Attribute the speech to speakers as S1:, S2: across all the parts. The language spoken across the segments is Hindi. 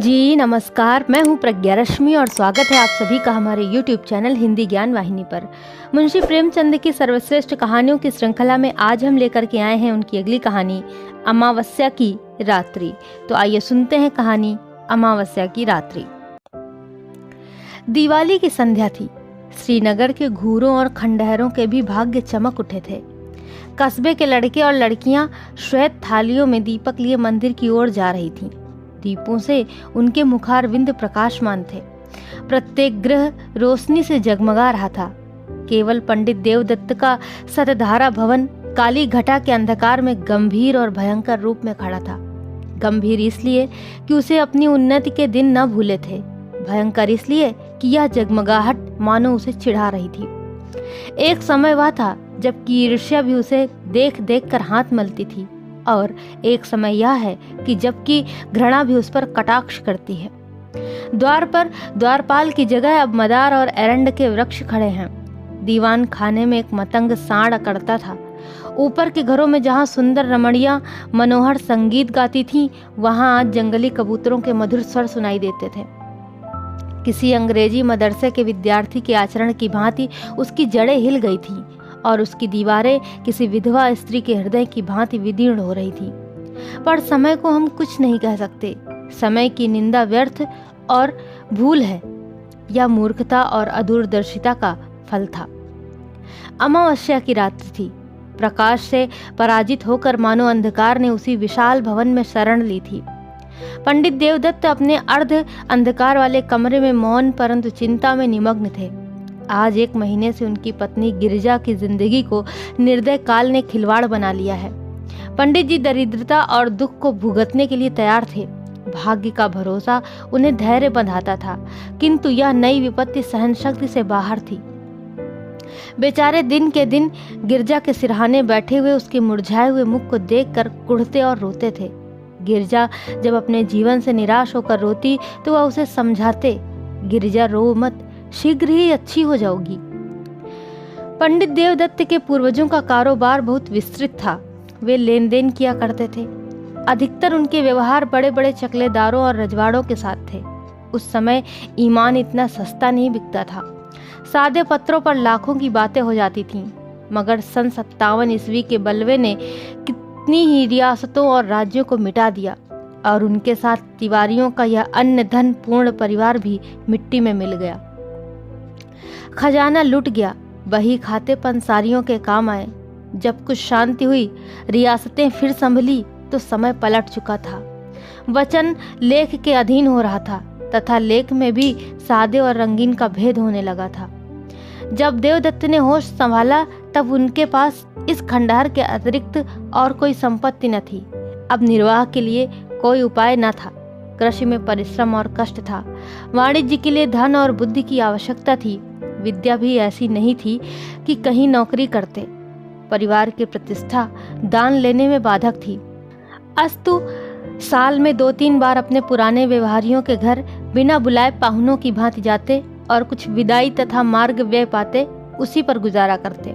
S1: जी नमस्कार, मैं हूँ प्रज्ञा रश्मि और स्वागत है आप सभी का हमारे YouTube चैनल हिंदी ज्ञान वाहिनी पर। मुंशी प्रेमचंद की सर्वश्रेष्ठ कहानियों की श्रृंखला में आज हम लेकर के आए हैं उनकी अगली कहानी अमावस्या की रात्रि। तो आइए सुनते हैं कहानी अमावस्या की रात्रि। दिवाली की संध्या थी। श्रीनगर के घूरों और खंडहरों के भी भाग्य चमक उठे थे। कस्बे के लड़के और लड़कियां श्वेत थालियों में दीपक लिए मंदिर की ओर जा रही थीं। दीपों से उनके मुखारविंद प्रकाशमान थे। प्रत्येक गृह रोशनी से जगमगा रहा था। केवल पंडित देवदत्त का सतधारा भवन काली घटा के अंधकार में गंभीर और भयंकर रूप में खड़ा था। गंभीर इसलिए कि उसे अपनी उन्नति के दिन न भूले थे, भयंकर इसलिए कि यह जगमगाहट मानो उसे चिढ़ा रही थी। एक समय वह था जबकि ईर्ष्या भी उसे देख देख कर हाथ मलती थी, और एक समय यह है कि जबकि घृणा भी उस पर कटाक्ष करती है। द्वार पर द्वारपाल की जगह अब मदार और एरंड के वृक्ष खड़े हैं। दीवान खाने में एक मतंग साड़ अकड़ता था। ऊपर के घरों में जहाँ सुंदर रमणियां मनोहर संगीत गाती थीं, वहां आज जंगली कबूतरों के मधुर स्वर सुनाई देते थे। किसी अंग्रेजी मदरसे के विद्यार्थी के आचरण की भांति उसकी जड़ें हिल गई थीं और उसकी दीवारें किसी विधवा स्त्री के हृदय की भांति विदीर्ण हो रही थी। पर समय को हम कुछ नहीं कह सकते। समय की निंदा व्यर्थ और भूल है, यह मूर्खता और अदूरदर्शिता का फल था। अमावस्या की रात्रि थी। प्रकाश से पराजित होकर मानो अंधकार ने उसी विशाल भवन में शरण ली थी। पंडित देवदत्त अपने अर्ध अंधकार वाले कमरे में मौन परंतु चिंता में निमग्न थे। आज 1 महीने से उनकी पत्नी गिरिजा की जिंदगी को निर्दय काल ने खिलवाड़ बना लिया है। पंडित जी दरिद्रता और दुख को भुगतने के लिए तैयार थे। भाग्य का भरोसा उन्हें धैर्य बंधाता था, किंतु यह नई विपत्ति सहन शक्ति से बाहर थी। बेचारे दिन के दिन गिरजा के सिरहाने बैठे हुए उसके मुरझाए हुए मुख को देखकर कुढ़ते और रोते थे। गिरजा जब अपने जीवन से निराश होकर रोती तो वह उसे समझाते, गिरजा रो मत, शीघ्र ही अच्छी हो जाओगी। पंडित देवदत्त के पूर्वजों का कारोबार बहुत विस्तृत था। वे लेन देन किया करते थे। अधिकतर उनके व्यवहार बड़े बड़े चकलेदारों और रजवाड़ों के साथ थे। उस समय ईमान इतना सस्ता नहीं बिकता था। सादे पत्रों पर लाखों की बातें हो जाती थीं। मगर सन 57 ईस्वी के बलवे ने कितनी ही रियासतों और राज्यों को मिटा दिया, और उनके साथ तिवारियों का यह अन्न धन पूर्ण परिवार भी मिट्टी में मिल गया। खजाना लुट गया। वही खाते पंसारियों के काम आए। जब कुछ शांति हुई, रियासतें फिर संभली तो समय पलट चुका था। वचन लेख के अधीन हो रहा था तथा लेख में भी सादे और रंगीन का भेद होने लगा था। जब देवदत्त ने होश संभाला तब उनके पास इस खंडहर के अतिरिक्त और कोई संपत्ति न थी। अब निर्वाह के लिए कोई उपाय न था। कृषि में परिश्रम और कष्ट था। वाणिज्य के लिए धन और बुद्धि की आवश्यकता थी। विद्या भी ऐसी नहीं थी कि कहीं नौकरी करते। परिवार की प्रतिष्ठा दान लेने में बाधक थी। अस्तु साल में 2-3 बार अपने पुराने व्यवहारियों के घर बिना बुलाए पाहुनों की भांति जाते और कुछ विदाई तथा मार्ग व्यय पाते उसी पर गुजारा करते।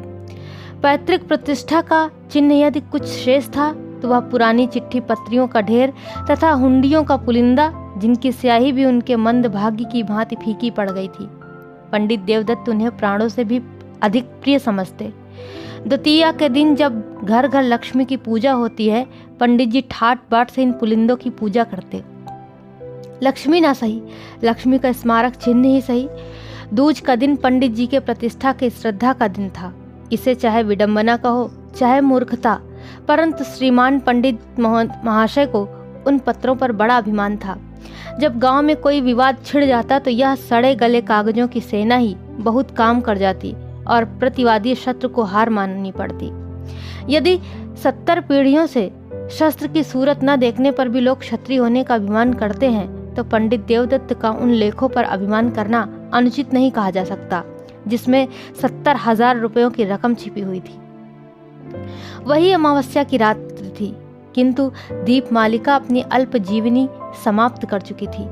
S1: पैतृक प्रतिष्ठा का चिन्ह यदि कुछ शेष था तो वह पुरानी चिट्ठी पत्रियों का ढेर तथा हुंडियों का पुलिंदा, जिनकी स्याही भी उनके मंद भाग्य की भांति फीकी पड़ गई थी। पंडित देवदत्त उन्हें प्राणों से भी अधिक प्रिय समझते। द्वितीया के दिन जब घर घर लक्ष्मी की पूजा होती है, पंडित जी ठाट बाट से इन पुलिंदों की पूजा करते। लक्ष्मी ना सही, लक्ष्मी का स्मारक चिन्ह ही सही। दूज का दिन पंडित जी के प्रतिष्ठा के श्रद्धा का दिन था। इसे चाहे विडंबना कहो चाहे मूर्खता, परंतु श्रीमान पंडित महाशय को उन पत्रों पर बड़ा अभिमान था। जब गांव में कोई विवाद छिड़ जाता तो यह सड़े गले कागजों की सेना ही बहुत काम कर जाती और प्रतिवादी शत्रु को हार माननी पड़ती। यदि 70 पीढ़ियों से शस्त्र की सूरत न देखने पर भी लोग क्षत्रिय होने का अभिमान करते हैं, तो पंडित देवदत्त का उन लेखों पर अभिमान करना अनुचित नहीं कहा जा सकता, जिसमें 70,000 रुपयों की रकम छिपी हुई थी। वही अमावस्या की रात्रि थी, किंतु दीपमालिका अपनी अल्प जीवनी समाप्त कर चुकी थी।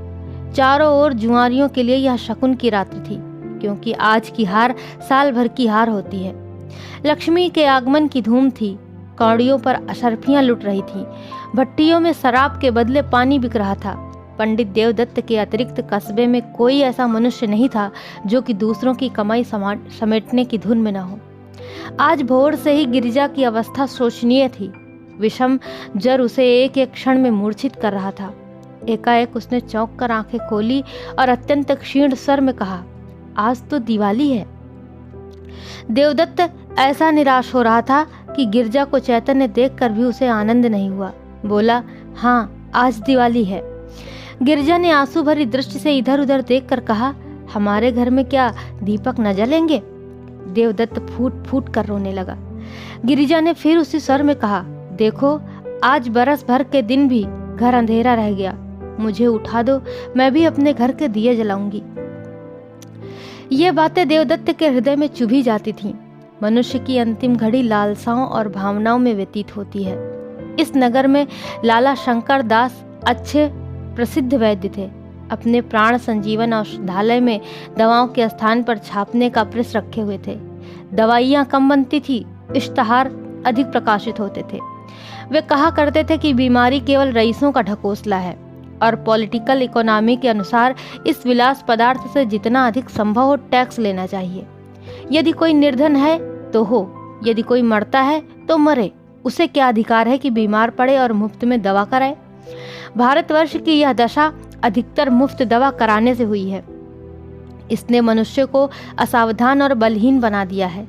S1: चारों ओर जुआरियों के लिए यह शकुन की रात्रि थी, क्योंकि आज की हार साल भर की हार होती है। लक्ष्मी के आगमन की धूम थी। कौड़ियों पर अशर्फियां लुट रही थीं। भट्टियों में शराब के बदले पानी बिक रहा था। पंडित देवदत्त के अतिरिक्त कस्बे में कोई ऐसा मनुष्य नहीं था जो कि दूसरों की कमाई समेटने की धुन में न हो। आज भोर से ही गिरिजा की अवस्था शोचनीय थी। विषम जर उसे एक एक क्षण में मूर्छित कर रहा था। एकाएक उसने चौंक कर आंखें खोली और अत्यंत क्षीण स्वर में कहा, आज तो दिवाली है। देवदत्त ऐसा निराश हो रहा था कि गिरजा को चैतन्य देखकर भी उसे आनंद नहीं हुआ। बोला, हाँ, आज दिवाली है। गिरजा ने आंसू भरी दृष्टि से इधर उधर देखकर कहा, हमारे घर में क्या दीपक न जलेंगे? देवदत्त फूट फूट कर रोने लगा। गिरिजा ने फिर उसी स्वर में कहा, देखो, आज बरस भर के दिन भी घर अंधेरा रह गया। मुझे उठा दो, मैं भी अपने घर के दिए जलाऊंगी। ये बातें देवदत्त के हृदय में चुभी जाती थीं। मनुष्य की अंतिम घड़ी लालसाओं और भावनाओं में व्यतीत होती है। इस नगर में लाला शंकर दास अच्छे प्रसिद्ध वैद्य थे। अपने प्राण संजीवन औषधालय में दवाओं के स्थान पर छापने का प्रेस रखे हुए थे। दवाइयाँ कम बनती थी, इश्तहार अधिक प्रकाशित होते थे। वे कहा करते थे कि बीमारी केवल रईसों का ढकोसला है और पॉलिटिकल इकोनॉमी के अनुसार इस विलास पदार्थ से जितना अधिक संभव हो टैक्स लेना चाहिए। यदि कोई निर्धन है तो हो, यदि कोई मरता है तो मरे, उसे क्या अधिकार है कि बीमार पड़े और मुफ्त में दवा कराए? भारतवर्ष की यह दशा अधिकतर मुफ्त दवा कराने से हुई है। इसने मनुष्य को असावधान और बलहीन बना दिया है।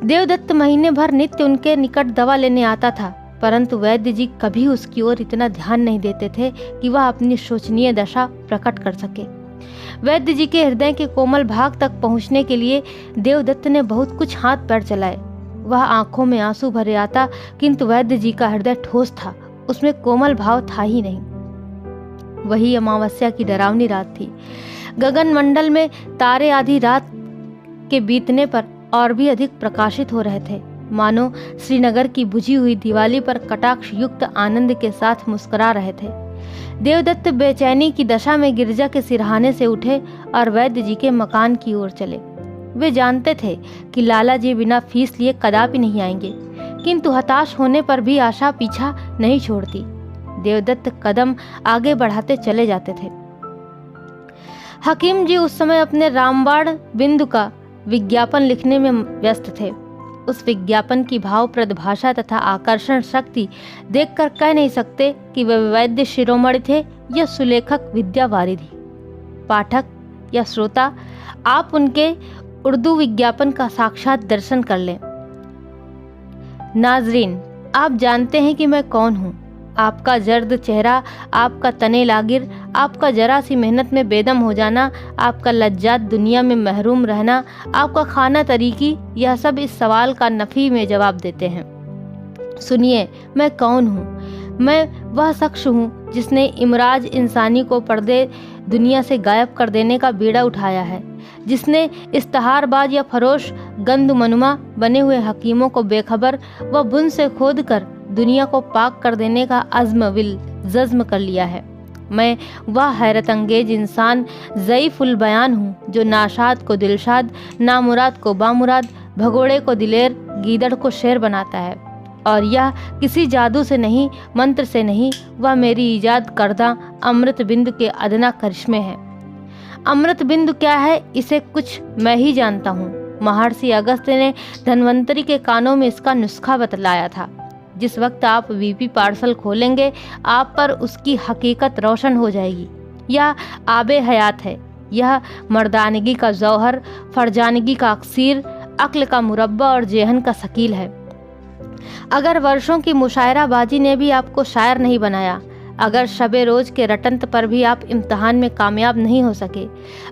S1: देवदत्त महीने भर नित्य उनके निकट दवा लेने आता था, परंतु वैद्य जी कभी उसकी ओर इतना ध्यान नहीं देते थे कि वह अपनी शोचनीय दशा प्रकट कर सके। वैद्य जी के हृदय के कोमल भाग तक पहुंचने के लिए देवदत्त ने बहुत कुछ हाथ पैर चलाए। वह आंखों में आंसू भरे आता, किंतु वैद्य जी का हृदय ठोस था, उसमें कोमल भाव था ही नहीं। वही अमावस्या की डरावनी रात थी। गगन मंडल में तारे आधी रात के बीतने पर और भी अधिक प्रकाशित हो रहे थे, मानो श्रीनगर की बुझी हुई दिवाली पर कटाक्ष युक्त आनंद के साथ मुस्कुरा रहे थे। देवदत्त बेचैनी की दशा में गिरजा के सिरहाने से उठे और वैद्य जी के मकान की ओर चले। वे जानते थे कि लाला जी बिना फीस लिए कदापि नहीं आएंगे, किंतु हताश होने पर भी आशा पीछा नहीं छोड़ती। देवदत्त कदम आगे बढ़ाते चले जाते थे। हकीम जी उस समय अपने रामबाण बिंदु का विज्ञापन लिखने में व्यस्त थे। उस विज्ञापन की भावप्रद भाषा तथा आकर्षण शक्ति देखकर कह नहीं सकते कि वे वैद्य शिरोमणि थे या सुलेखक विद्यावारिधि। पाठक या श्रोता, आप उनके उर्दू विज्ञापन का साक्षात दर्शन कर लें। नाजरीन, आप जानते हैं कि मैं कौन हूँ। आपका जर्द चेहरा, आपका तने लागिर, आपका जरा सी मेहनत में बेदम हो जाना, आपका लज्जात दुनिया में महरूम रहना, आपका खाना तरीकी, यह सब इस सवाल का नफी में जवाब देते हैं। सुनिए, मैं कौन हूँ? मैं वह शख्स हूँ जिसने इमराज इंसानी को पर्दे दुनिया से गायब कर देने का बीड़ा उठाया है, जिसने इश्तहारबाज या फरोश गंदमनुमा बने हुए हकीमों को बेखबर व बुन से खोद कर दुनिया को पाक कर देने का अज़्म विल जज़्म कर लिया है। मैं वह हैरत अंगेज इंसान ज़ईफ़ुल बयान हूँ जो नाशाद को दिलशाद, नामुराद को बामुराद, भगोड़े को दिलेर, गीदड़ को शेर बनाता है। और यह किसी जादू से नहीं, मंत्र से नहीं, वह मेरी ईजाद करदा अमृत बिंदु के अदना करिश्मे हैं। अमृत बिंदु क्या है, इसे कुछ मैं ही जानता हूँ। महर्षि अगस्त्य ने धन्वंतरी के कानों में इसका नुस्खा बतलाया था। जिस वक्त आप वीपी पार्सल खोलेंगे, आप पर उसकी हकीकत रोशन हो जाएगी। यह आबे हयात है। यह मर्दानगी का जौहर, फरजानगी का अक्सीर, अक्ल का मुरब्बा और जेहन का शकील है। अगर वर्षों की मुशायराबाजी ने भी आपको शायर नहीं बनाया, अगर शबे रोज के रटंत पर भी आप इम्तहान में कामयाब नहीं हो सके,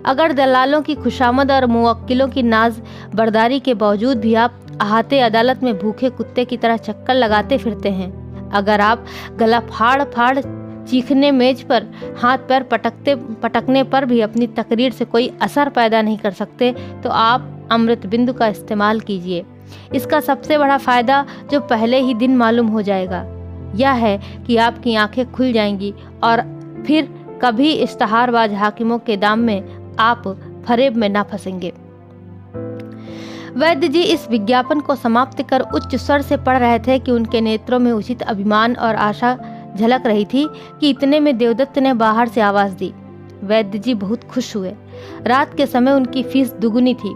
S1: अगर दलालों की खुशामद और मुवक्किलों की नाज बर्दारी के बावजूद भी आप अहाते अदालत में भूखे कुत्ते की तरह चक्कर लगाते फिरते हैं, अगर आप गला फाड़ फाड़ चीखने, मेज पर हाथ पैर पटकने पर भी अपनी तकरीर से कोई असर पैदा नहीं कर सकते, तो आप अमृत बिंदु का इस्तेमाल कीजिए। इसका सबसे बड़ा फ़ायदा, जो पहले ही दिन मालूम हो जाएगा, यह है कि आपकी आंखें खुल जाएंगी और फिर कभी इश्तहारबाज हाकिमों के दाम में आप फरेब में ना फंसेंगे। वैद्य जी इस विज्ञापन को समाप्त कर उच्च स्वर से पढ़ रहे थे कि उनके नेत्रों में उचित अभिमान और आशा झलक रही थी कि इतने में देवदत्त ने बाहर से आवाज दी। वैद्य जी बहुत खुश हुए। रात के समय उनकी फीस दुगुनी थी।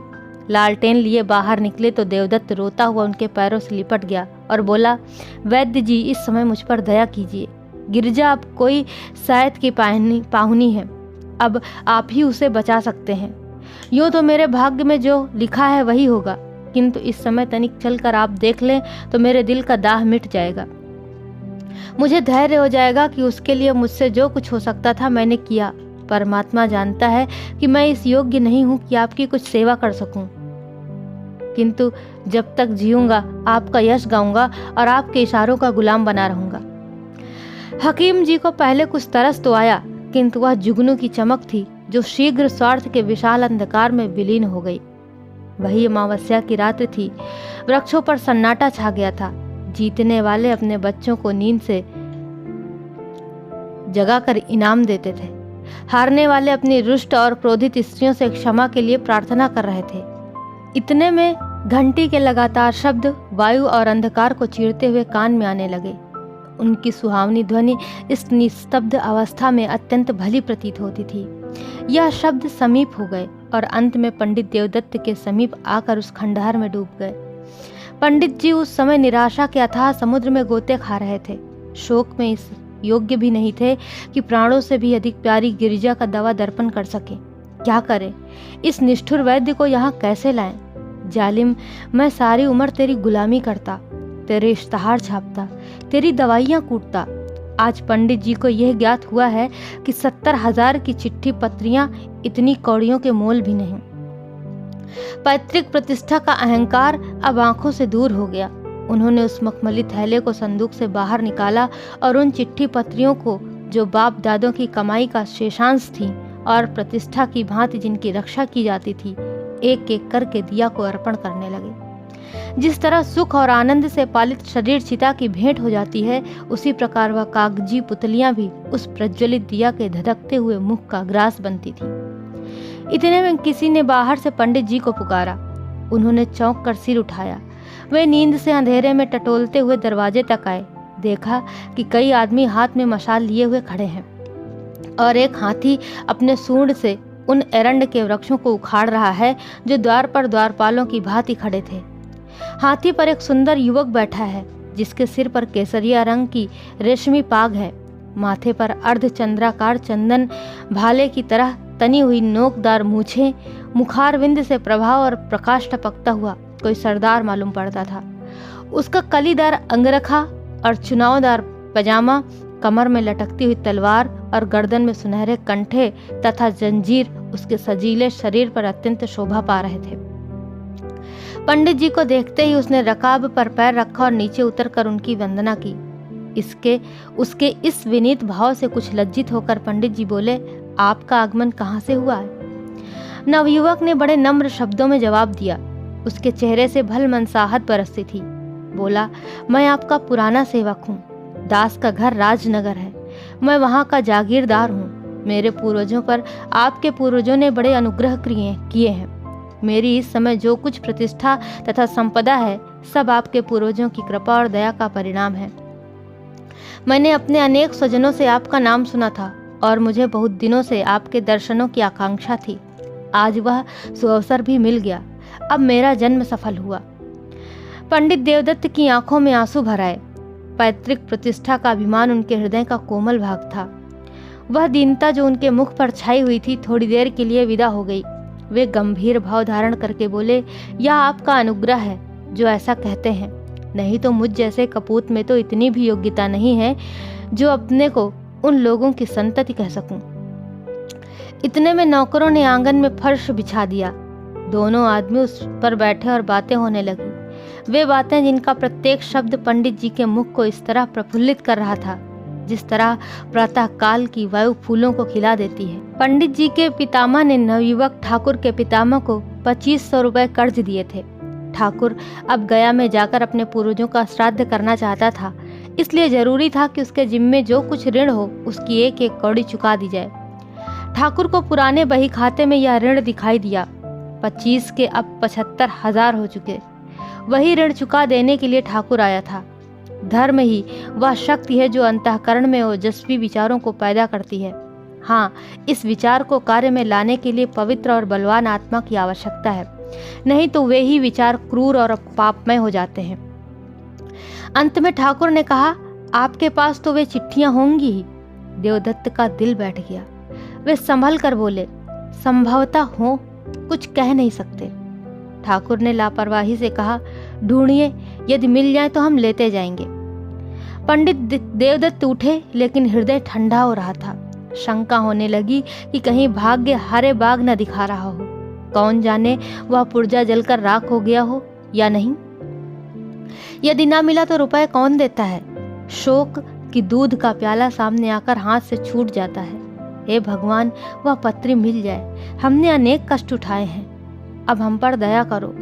S1: लालटेन लिए बाहर निकले तो देवदत्त रोता हुआ उनके पैरों से लिपट गया और बोला, वैद्य जी, इस समय मुझ पर दया कीजिए। गिरिजा अब कोई शायद की पाहुनी है, अब आप ही उसे बचा सकते हैं। यूँ तो मेरे भाग्य में जो लिखा है वही होगा, किंतु इस समय तनिक चलकर आप देख लें तो मेरे दिल का दाह मिट जाएगा। मुझे धैर्य हो जाएगा कि उसके लिए मुझसे जो कुछ हो सकता था मैंने किया। परमात्मा जानता है कि मैं इस योग्य नहीं हूं कि आपकी कुछ सेवा कर सकूं, किंतु जब तक जीऊंगा आपका यश गाऊंगा और आपके इशारों का गुलाम बना रहूंगा। हकीम जी को पहले कुछ तरस तो आया, किंतु वह जुगनू की चमक थी जो शीघ्र स्वार्थ के विशाल अंधकार में विलीन हो गई। वही अमावस्या की रात्रि थी। वृक्षों पर सन्नाटा छा गया था। जीतने वाले अपने बच्चों को नींद से जगाकर इनाम देते थे। हारने वाले अपनी रुष्ट और क्रोधित स्त्रियों से क्षमा के लिए प्रार्थना कर रहे थे। इतने में घंटी के लगातार शब्द वायु और अंधकार को चीरते हुए कान में आने लगे। उनकी सुहावनी ध्वनि इस निस्तब्ध अवस्था में अत्यंत भली प्रतीत होती थी। यह शब्द समीप हो गए और अंत में पंडित देवदत्त के समीप आकर उस खंडहर में डूब गए। पंडित जी उस समय निराशा के अथाह समुद्र में गोते खा रहे थे। शोक में इस योग्य भी नहीं थे कि प्राणों से भी अधिक प्यारी गिरिजा का दवा दर्पण कर सके। क्या करें? इस निष्ठुर वैद्य को यहाँ कैसे लाएं? जालिम, मैं सारी उम्र तेरी गुलामी करता, तेरे इश्तहार छापता, तेरी दवाइयाँ कूटता। आज पंडित जी को यह ज्ञात हुआ है कि 70,000 की चिट्ठी पत्रियां इतनी कौड़ियों के मोल भी नहीं। पैतृक प्रतिष्ठा का अहंकार अब आंखों से दूर हो गया। उन्होंने उस मखमली थैले को संदूक से बाहर निकाला और उन चिट्ठी पत्रियों को, जो बाप दादों की कमाई का शेषांश थी और प्रतिष्ठा की भांति जिनकी रक्षा की जाती थी, एक एक करके दिया को अर्पण करने लगे। जिस तरह सुख और आनंद से पालित शरीर चिता की भेंट हो जाती है, उसी प्रकार वह कागजी पुतलियां भी उस प्रज्वलित दिया के धधकते हुए मुख का ग्रास बनती थी। इतने में किसी ने बाहर से पंडित जी को पुकारा। उन्होंने चौंक कर सिर उठाया। वे नींद से अंधेरे में टटोलते हुए दरवाजे तक आए। देखा कि कई आदमी हाथ में मशाल लिए हुए खड़े हैं और एक हाथी अपने सूंड से उन एरंड के वृक्षों को उखाड़ रहा है जो द्वार पर द्वारपालों की भांति खड़े थे। हाथी पर एक सुंदर युवक बैठा है जिसके सिर पर केसरिया रंग की रेशमी पाग है। माथे पर अर्धचंद्राकार चंदन भाले की तरह तनी हुई नोकदार मूछें, मुखारविंद से प्रभाव और प्रकाश टपकता हुआ कोई सरदार मालूम पड़ता था। उसका कलीदार अंगरखा और चुनावदार पजामा, कमर में लटकती हुई तलवार और गर्दन में सुनहरे कंठे तथा जंजीर उसके सजीले शरीर पर अत्यंत शोभा पा रहे थे। पंडित जी को देखते ही उसने रकाब पर पैर रखा और नीचे उतरकर उनकी वंदना की। उसके इस विनीत भाव से कुछ लज्जित होकर पंडित जी बोले, आपका आगमन कहाँ से हुआ है? नवयुवक ने बड़े नम्र शब्दों में जवाब दिया। उसके चेहरे से भल मनसाहत बरसती थी। बोला, मैं आपका पुराना सेवक हूँ। दास का घर राजनगर है। मैं वहाँ का जागीरदार हूँ। मेरे पूर्वजों पर आपके पूर्वजों ने बड़े अनुग्रह किए हैं। मेरी इस समय जो कुछ प्रतिष्ठा तथा संपदा है, सब आपके पूर्वजों की कृपा और दया का परिणाम है। मैंने अपने अनेक स्वजनों से आपका नाम सुना था और मुझे बहुत दिनों से आपके दर्शनों की आकांक्षा थी। आज वह सुअवसर भी मिल गया। अब मेरा जन्म सफल हुआ। पंडित देवदत्त की आंखों में आंसू भर आए। पैतृक प्रतिष्ठा का अभिमान उनके हृदय का कोमल भाग था। वह दीनता जो उनके मुख पर छाई हुई थी थोड़ी देर के लिए विदा हो गई। वे गंभीर भाव धारण करके बोले, यह आपका अनुग्रह है जो ऐसा कहते हैं, नहीं तो मुझ जैसे कपूत में तो इतनी भी योग्यता नहीं है जो अपने को उन लोगों की संतति कह सकूं। इतने में नौकरों ने आंगन में फर्श बिछा दिया। दोनों आदमी उस पर बैठे और बातें होने लगी। वे बातें जिनका प्रत्येक शब्द पंडित जी के मुख को इस तरह प्रफुल्लित कर रहा था जिस तरह प्रातः काल की वायु फूलों को खिला देती है। पंडित जी के पितामह ने नवयुवक ठाकुर के पितामह को 2500 रुपए कर्ज दिए थे। ठाकुर अब गया में जाकर अपने पूर्वजों का श्राद्ध करना चाहता था, इसलिए जरूरी था कि उसके जिम्मे जो कुछ ऋण हो उसकी एक एक कौड़ी चुका दी जाए। ठाकुर को पुराने बही खाते में यह ऋण दिखाई दिया। 25 के अब 75,000 हो चुके। वही ऋण चुका देने के लिए ठाकुर आया था। धर्म ही वह शक्ति है जो अंतःकरण में ओजस्वी विचारों को पैदा करती है। हाँ, इस विचार को कार्य में लाने के लिए पवित्र और बलवान आत्मा की आवश्यकता है, नहीं तो वे ही विचार क्रूर और पापमय हो जाते हैं। अंत में ठाकुर ने कहा, आपके पास तो वे चिट्ठियां होंगी ही। देवदत्त का दिल बैठ गया। वे संभल कर बोले, संभवतः हो, कुछ कह नहीं सकते। ठाकुर ने लापरवाही से कहा, ढूंढिए, यदि मिल जाए तो हम लेते जाएंगे। पंडित देवदत्त उठे, लेकिन हृदय ठंडा हो रहा था। शंका होने लगी कि कहीं भाग्य हरे बाग न दिखा रहा हो। कौन जाने वह पुर्जा जलकर राख हो गया हो या नहीं। यदि ना मिला तो रुपए कौन देता है। शोक की दूध का प्याला सामने आकर हाथ से छूट जाता है। हे भगवान, वह पत्री मिल जाए। हमने अनेक कष्ट उठाए हैं, अब हम पर दया करो।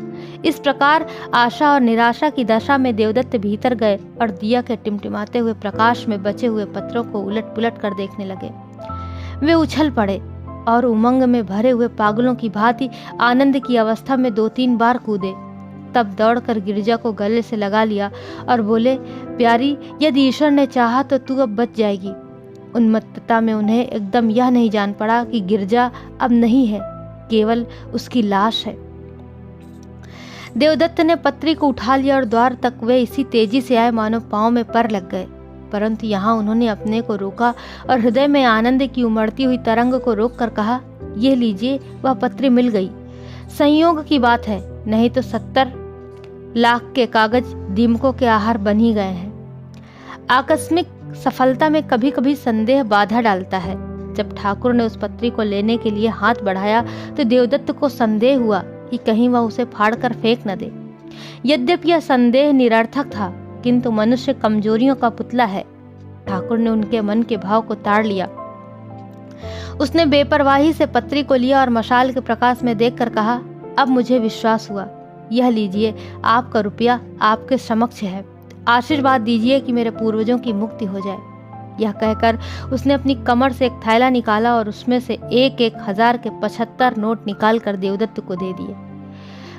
S1: इस प्रकार आशा और निराशा की दशा में देवदत्त भीतर गए और दिया के टिमटिमाते हुए प्रकाश में बचे हुए पत्रों को उलट पुलट कर देखने लगे। वे उछल पड़े और उमंग में भरे हुए पागलों की भांति आनंद की अवस्था में 2-3 बार कूदे। तब दौड़कर गिरिजा को गले से लगा लिया और बोले, प्यारी, यदि ईश्वर ने चाहा तो तू अब बच जाएगी। उन्मत्तता में उन्हें एकदम यह नहीं जान पड़ा कि गिरिजा अब नहीं है, केवल उसकी लाश है। देवदत्त ने पत्री को उठा लिया और द्वार तक वे इसी तेजी से आए मानो पांव में पर लग गए। परंतु यहाँ उन्होंने अपने को रोका और हृदय में आनंद की उमड़ती हुई तरंग को रोक कर कहा, ये लीजिए, वह पत्री मिल गई। संयोग की बात है, नहीं तो 70 लाख के कागज दीमकों के आहार बन ही गए हैं। आकस्मिक सफलता में कभी कभी संदेह बाधा डालता है। जब ठाकुर ने उस पत्री को लेने के लिए हाथ बढ़ाया तो देवदत्त को संदेह हुआ कि कहीं वह उसे फाड़कर फेंक न दे। यद्यपि यह संदेह निरर्थक था, किंतु मनुष्य कमजोरियों का पुतला है। ठाकुर ने उनके मन के भाव को ताड़ लिया। उसने बेपरवाही से पत्री को लिया और मशाल के प्रकाश में देखकर कहा, अब मुझे विश्वास हुआ। यह लीजिए, आपका रुपया आपके समक्ष है। आशीर्वाद दीजिए कि मेरे पूर्वजों की मुक्ति हो जाए। यह कहकर उसने अपनी कमर से एक थैला निकाला और उसमें से 1-1 हजार के 75 नोट निकाल कर देवदत्त को दे दिए।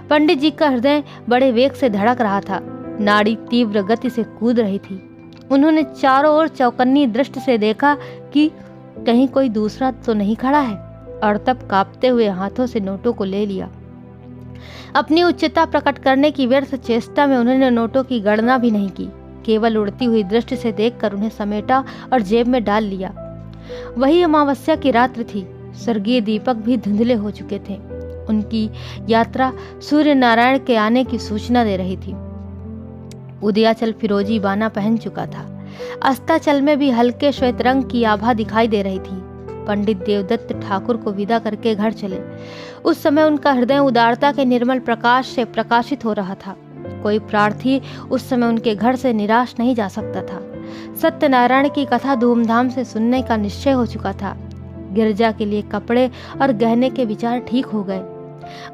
S1: पंडित जी का हृदय बड़े वेग से धड़क रहा था, नाड़ी तीव्र गति से कूद रही थी। उन्होंने चारों ओर चौकन्नी दृष्टि से देखा कि कहीं कोई दूसरा तो नहीं खड़ा है, और तब कांपते हुए हाथों से नोटों को ले लिया। अपनी उच्चता प्रकट करने की व्यर्थ चेष्टा में उन्होंने नोटों की गणना भी नहीं की, केवल उड़ती हुई दृष्टि से देखकर उन्हें समेटा और जेब में डाल लिया। वही अमावस्या की रात्रि थी। स्वर्गीय दीपक भी धुंधले हो चुके थे। उनकी यात्रा सूर्य नारायण के आने की सूचना दे रही थी। उदयाचल फिरोजी बाना पहन चुका था। अस्ताचल में भी हल्के श्वेत रंग की आभा दिखाई दे रही थी। पंडित देवदत्त ठाकुर को विदा करके घर चले। उस समय उनका हृदय उदारता के निर्मल प्रकाश से प्रकाशित हो रहा था। कोई प्रार्थी उस समय उनके घर से निराश नहीं जा सकता था। सत्यनारायण की कथा धूमधाम से सुनने का निश्चय हो चुका था। गिरजा के लिए कपड़े और गहने के विचार ठीक हो गए।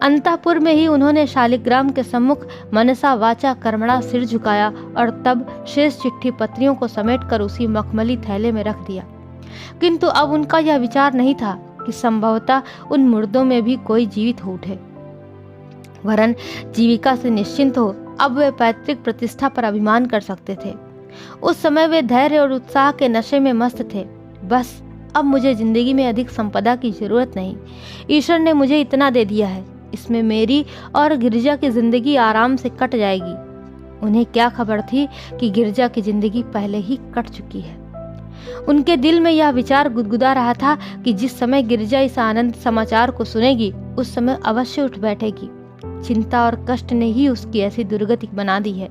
S1: अंतःपुर में ही उन्होंने शालिग्राम के सम्मुख मनसा वाचा कर्मणा सिर झुकाया और तब शेष चिट्ठी पत्रियों को समेटकर उसी मखमली थैले में रख दिया। किंतु अब उनका यह विचार नहीं था कि संभवतः उन मुर्दों में भी कोई जीवित हो उठे, वरन जीविका से निश्चिंत हो अब वे पैतृक प्रतिष्ठा पर अभिमान कर सकते थे। उस समय वे धैर्य और उत्साह के नशे में मस्त थे। बस अब मुझे जिंदगी में अधिक संपदा की जरूरत नहीं। ईश्वर ने मुझे इतना दे दिया है, इसमें मेरी और गिरिजा की जिंदगी आराम से कट जाएगी। उन्हें क्या खबर थी कि गिरिजा की जिंदगी पहले ही कट चुकी है। उनके दिल में यह विचार गुदगुदा रहा था कि जिस समय गिरिजा इस आनंद समाचार को सुनेगी उस समय अवश्य उठ बैठेगी। चिंता और कष्ट ने ही उसकी ऐसी दुर्गति बना दी है।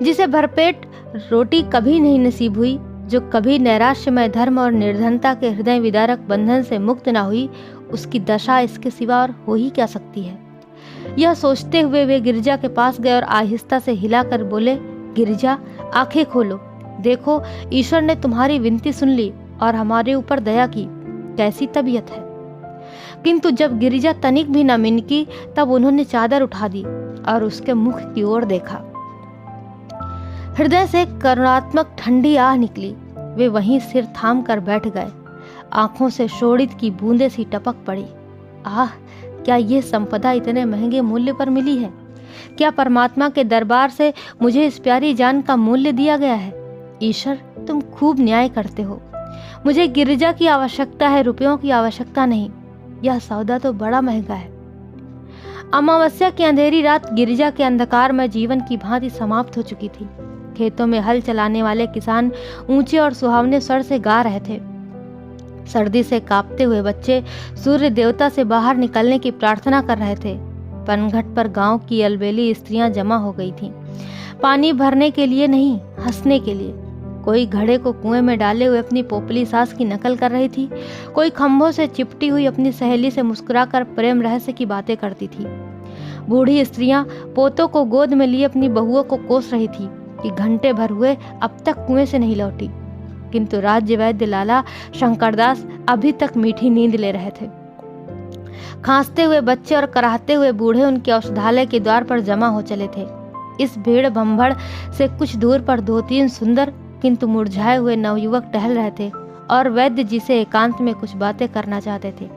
S1: जिसे भरपेट रोटी कभी नहीं नसीब हुई, जो कभी नैराश्यमय धर्म और निर्धनता के हृदय विदारक बंधन से मुक्त न हुई, उसकी दशा इसके सिवा और हो ही क्या सकती है। यह सोचते हुए वे गिरिजा के पास गए और आहिस्ता से हिलाकर बोले, गिरिजा, आंखें खोलो, देखो ईश्वर ने तुम्हारी विनती सुन ली और हमारे ऊपर दया की। कैसी तबीयत है। किंतु जब गिरिजा तनिक भी न मिनकी तब उन्होंने चादर उठा दी और उसके मुख की ओर देखा। हृदय से करुणात्मक ठंडी आह निकली। वे वहीं सिर थाम कर बैठ गए। आंखों से शोणित की बूंदें सी टपक पड़ी। आह, क्या ये संपदा इतने महंगे मूल्य पर मिली है। क्या परमात्मा के दरबार से मुझे इस प्यारी जान का मूल्य दिया गया है? ईश्वर, तुम खूब न्याय करते हो। मुझे गिरिजा की आवश्यकता है, रुपयों की आवश्यकता नहीं। यह सौदा तो बड़ा महंगा है। अमावस्या की अंधेरी रात गिरिजा के अंधकार में जीवन की भांति समाप्त हो चुकी थी। खेतों में हल चलाने वाले किसान ऊंचे और सुहावने स्वर से गा रहे थे। सर्दी से कांपते हुए बच्चे सूर्य देवता से बाहर निकलने की प्रार्थना कर रहे थे। पनघट पर गांव की अलबेली स्त्रियां जमा हो गई थीं। पानी भरने के लिए नहीं, हंसने के लिए। कोई घड़े को कुएं में डाले हुए अपनी पोपली सास की नकल कर रही थी। कोई खंभों से चिपटी हुई अपनी सहेली से मुस्कुराकर प्रेम रहस्य की बातें करती थी। बूढ़ी स्त्रियां पोतों को गोद में लिए अपनी बहुओं को कोस रही थी कि घंटे भर हुए अब तक कुएं से नहीं लौटी। किंतु राज्य वैद्य लाला शंकरदास अभी तक मीठी नींद ले रहे थे। खांसते हुए बच्चे और कराहते हुए बूढ़े उनके औषधालय के द्वार पर जमा हो चले थे। इस भीड़ भंभड़ से कुछ दूर पर 2-3 सुंदर किंतु मुरझाए हुए नवयुवक टहल रहे थे और वैद्य जी से एकांत में कुछ बातें करना चाहते थे।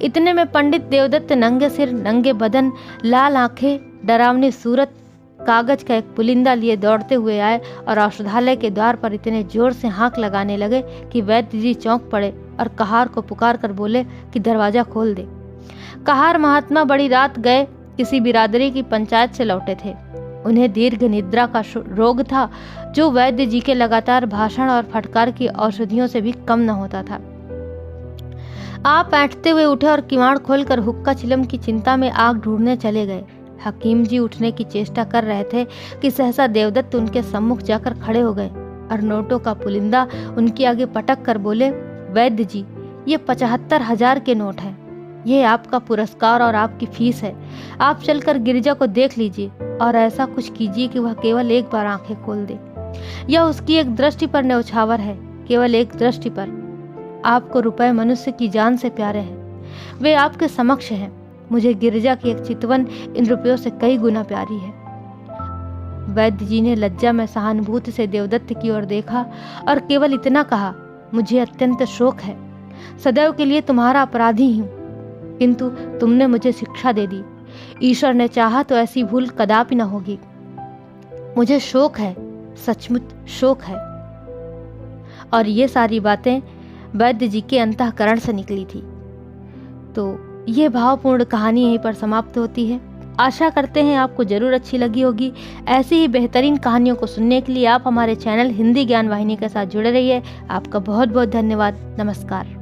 S1: इतने में पंडित देवदत्त नंगे सिर, नंगे बदन, लाल आंखें, डरावनी सूरत, कागज का एक पुलिंदा लिए दौड़ते हुए आए और औषधालय के द्वार पर इतने जोर से हाँक लगाने लगे कि वैद्य जी चौंक पड़े और कहार को पुकार कर बोले कि दरवाजा खोल दे। कहार महात्मा बड़ी रात गए किसी बिरादरी की पंचायत से लौटे थे। उन्हें दीर्घ निद्रा का रोग था जो वैद्य जी के लगातार भाषण और फटकार की औषधियों से भी कम न होता था। आप बैठते हुए उठे और किवाड़ खोलकर हुक्का चिलम की चिंता में आग ढूंढने चले गए। हकीम जी उठने की चेष्टा कर रहे थे कि सहसा देवदत्त उनके सम्मुख जाकर खड़े हो गए और नोटों का पुलिंदा उनके आगे पटक कर बोले, वैद्य जी, ये 75,000 के नोट हैं। ये आपका पुरस्कार और आपकी फीस है। आप चलकर गिरिजा को देख लीजिए और ऐसा कुछ कीजिए कि वह केवल एक बार आंखें खोल दे। यह उसकी एक दृष्टि पर न्यौछावर है, केवल एक दृष्टि पर। आपको रुपए मनुष्य की जान से प्यारे हैं। वे आपके समक्ष हैं। मुझे गिरिजा की एक चितवन इन रुपयों से कई गुना प्यारी है। वैद्य जी ने लज्जा में सहानुभूति से देवदत्त की ओर देखा और केवल इतना कहा, मुझे अत्यंत शोक है। सदैव के लिए तुम्हारा अपराधी हूँ, किंतु तुमने मुझे शिक्षा दे दी। ईश्वर ने चाहा तो ऐसी भूल कदापि न होगी। मुझे शोक है, सचमुच शोक है। और ये सारी बातें वैद्य जी के अंतःकरण से निकली थी। तो ये भावपूर्ण कहानी यहीं पर समाप्त होती है। आशा करते हैं आपको जरूर अच्छी लगी होगी। ऐसी ही बेहतरीन कहानियों को सुनने के लिए आप हमारे चैनल हिंदी ज्ञान वाहिनी के साथ जुड़े रहिए। आपका बहुत बहुत धन्यवाद। नमस्कार।